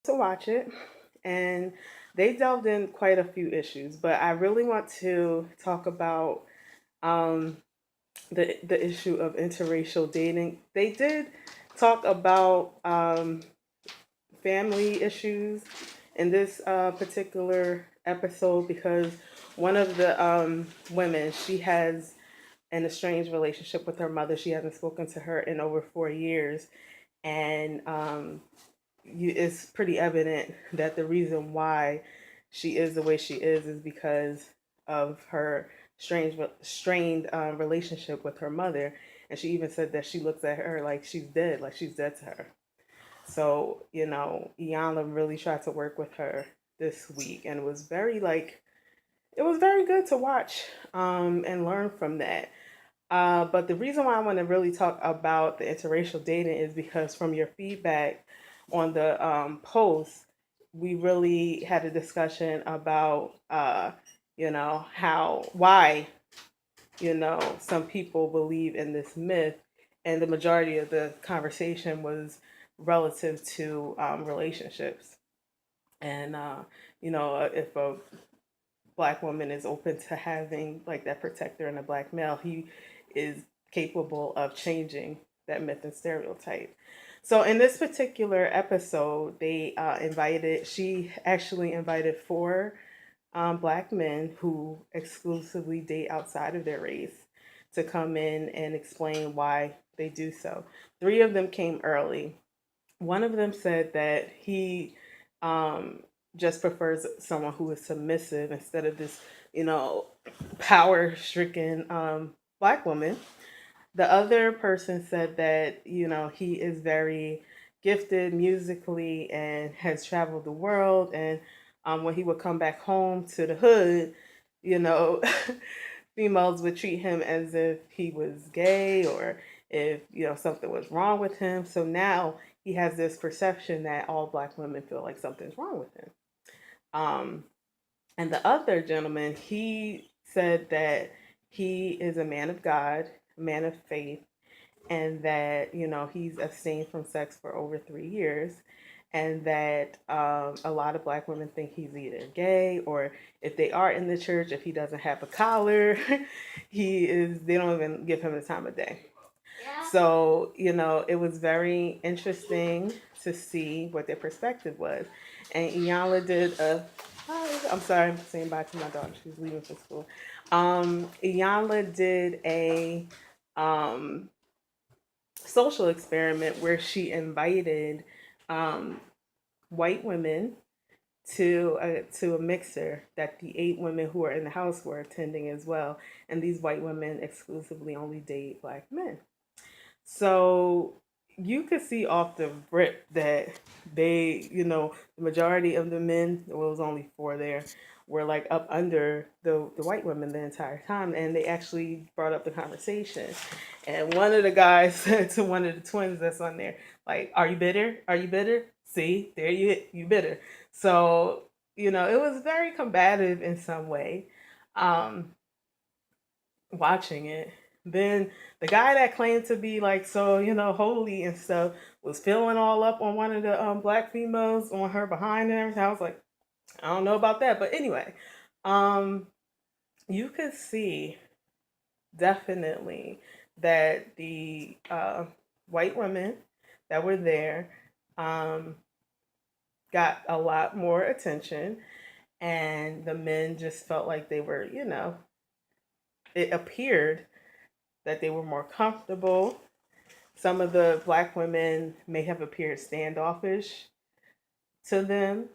to watch it, and they delved in quite a few issues. But I really want to talk about um, the issue of interracial dating. They did talk about family issues in this particular episode because one of the women, she has an estranged relationship with her mother. She hasn't spoken to her in over 4 years, and it's pretty evident that the reason why she is the way she is because of her strained relationship with her mother. And she even said that she looks at her like she's dead to her. So, Iyanla really tried to work with her this week, and it was very good to watch and learn from that. But the reason why I want to really talk about the interracial dating is because from your feedback on the post, we really had a discussion about, why, some people believe in this myth. And the majority of the conversation was relative to relationships. And, if a black woman is open to having like that protector and a black male, he is capable of changing that myth and stereotype. So in this particular episode, she actually invited four black men who exclusively date outside of their race to come in and explain why they do so. Three of them came early. One of them said that he um, just prefers someone who is submissive instead of this, you know, power stricken black woman. The other person said that, he is very gifted musically and has traveled the world. And when he would come back home to the hood, you know, females would treat him as if he was gay or if, something was wrong with him. So now he has this perception that all black women feel like something's wrong with him. Um, and the other gentleman, he said that he is a man of God, a man of faith, and that he's abstained from sex for over 3 years, and that a lot of black women think he's either gay or if they are in the church, if he doesn't have a collar, they don't even give him the time of day. So, it was very interesting to see what their perspective was. And Iyanla did a, hi, I'm sorry, I'm saying bye to my daughter. She's leaving for school. Iyanla did a um, social experiment where she invited um, white women to a mixer that the 8 women who are in the house were attending as well. And these white women exclusively only date black men. So you could see off the rip that the majority of the men, well, it was only four there, were like up under the white women the entire time. And they actually brought up the conversation. And one of the guys said to one of the twins that's on there, like, "Are you bitter? Are you bitter? See, there you bitter." So, it was very combative in some way. Um, watching it. Then the guy that claimed to be like so, holy and stuff was feeling all up on one of the black females on her behind and everything. I was like, I don't know about that. But anyway, um, you could see definitely that the white women that were there um, got a lot more attention, and the men just felt like they were, it appeared that they were more comfortable. Some of the black women may have appeared standoffish to them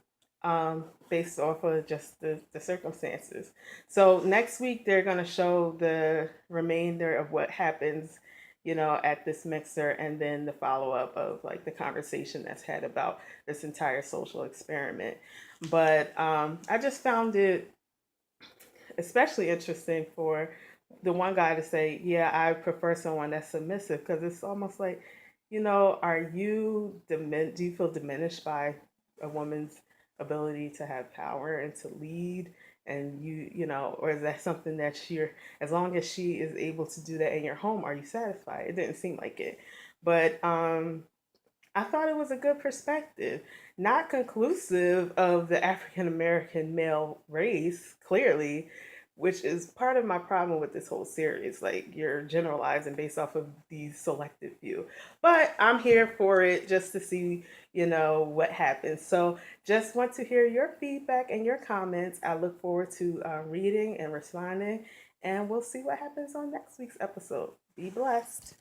based off of just the circumstances. So next week they're going to show the remainder of what happens, at this mixer, and then the follow up of like the conversation that's had about this entire social experiment. But I just found it especially interesting for the one guy to say, "Yeah, I prefer someone that's submissive," because it's almost like, do you feel diminished by a woman's ability to have power and to lead? And or is that something that as long as she is able to do that in your home, are you satisfied? It didn't seem like it, but I thought it was a good perspective, not conclusive of the African American male race, clearly, which is part of my problem with this whole series. Like, you're generalizing based off of these selective few. But I'm here for it just to see, what happens. So, just want to hear your feedback and your comments. I look forward to reading and responding, and we'll see what happens on next week's episode. Be blessed.